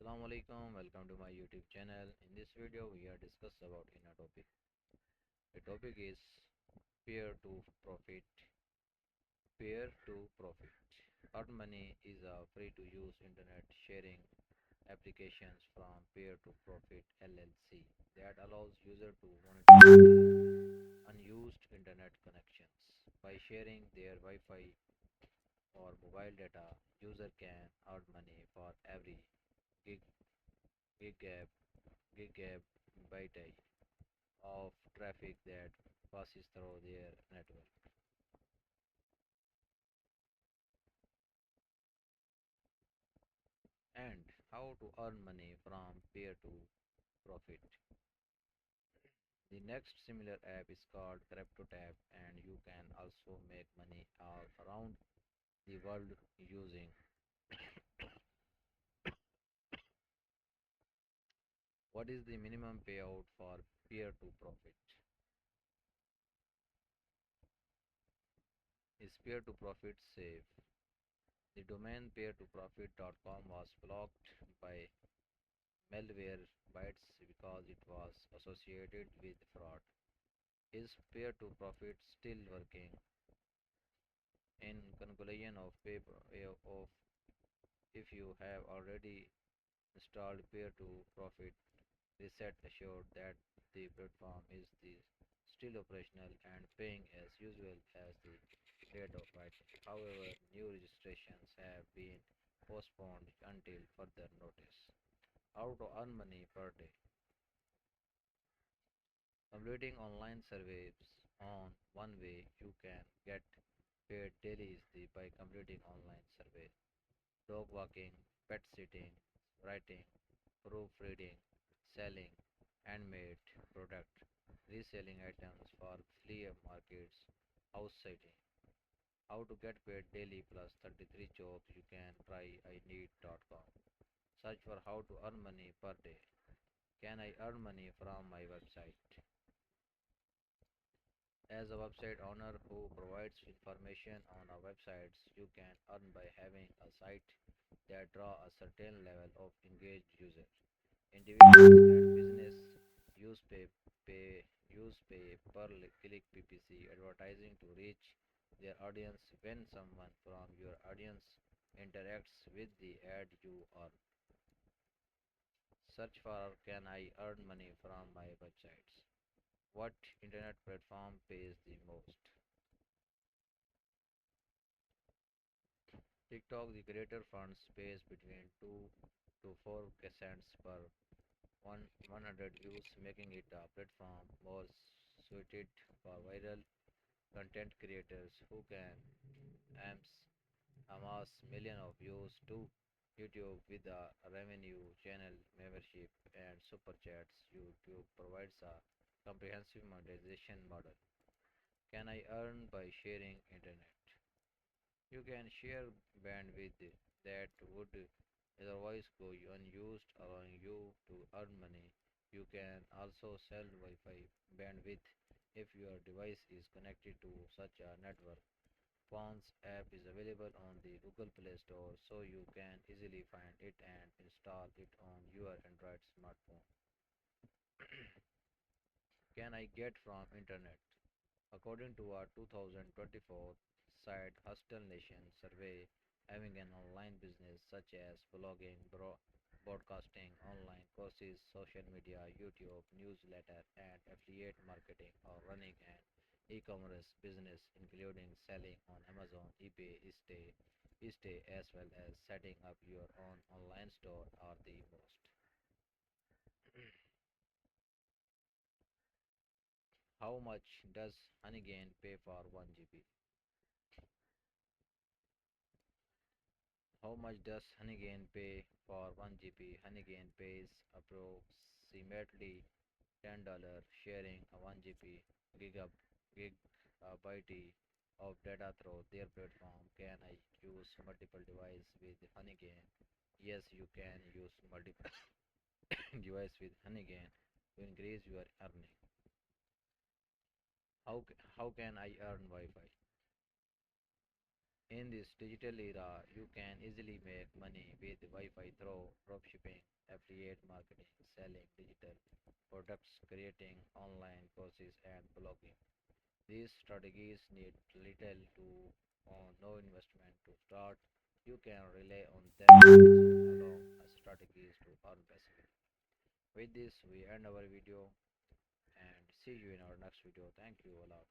Assalamu alaikum, welcome to my YouTube channel. In this video we are discuss about in a topic. The topic is peer to profit. Peer to profit. Earn Money is a free to use internet sharing applications from Peer to Profit LLC that allows user to monetize unused internet connections. By sharing their Wi-Fi or mobile data, user can earn money for every gig, gigab, gigabyte of traffic that passes through their network. And how to earn money from peer to profit. The next similar app is called CryptoTab, and you can also make money all around the world using. What is the minimum payout for peer to profit? Is peer to profit safe? The domain peer2profit.com was blocked by malware bytes because it was associated with fraud. Is peer-to-profit still working? In conclusion of paper of if you have already installed peer-to-profit, reset assured that the platform is still operational and paying as usual as the date of writing. However, new registrations have been postponed until further notice. How to earn money per day? Completing online surveys on one way you can get paid daily is by completing online surveys. Dog walking, pet sitting, writing, proofreading, selling handmade product, reselling items for flea markets, house sitting. How to get paid daily plus 33 jobs you can try ineed.com. Search for how to earn money per day. Can I earn money from my website? As a website owner who provides information on our websites, you can earn by having a site that draw a certain level of engaged user. Individuals and business use pay per click PPC advertising to reach their audience. When someone from your audience interacts with the ad you earn. Search for can I earn money from my websites? What internet platform pays the most? TikTok, the creator funds pays between 2 to 4 cents per 100 views, making it a platform more suited for viral content creators who can ams- amass millions of views to YouTube with a revenue channel membership and super chats. YouTube provides a comprehensive monetization model. Can I earn by sharing internet? You can share bandwidth that would otherwise go unused, allowing you to earn money. You can also sell Wi-Fi bandwidth if your device is connected to such a network. Phone's app is available on the Google Play Store, so you can easily find it and install it on your Android smartphone. Can I get from internet? According to a 2024 site Hustle Nation survey, having an online business such as blogging, broadcasting, online courses, social media, YouTube, newsletter, and affiliate marketing, or running an e-commerce business including selling on Amazon, eBay, eStay, as well as setting up your own online store are the most. How much does Honeygain pay for 1 GB? How much does Honeygain pay for 1 GB? Honeygain pays approximately $10 sharing a 1 GB gigab, gigabyte of data through their platform. Can I use multiple devices with Honeygain? Yes, you can use multiple devices with Honeygain to increase your earning. How can I earn Wi-Fi? In this digital era, you can easily make money with Wi-Fi through dropshipping. selling digital products, creating online courses, and blogging. These strategies need little to no investment to start. You can rely on them along as strategies to earn passively. With this, we end our video and see you in our next video. Thank you, Allah.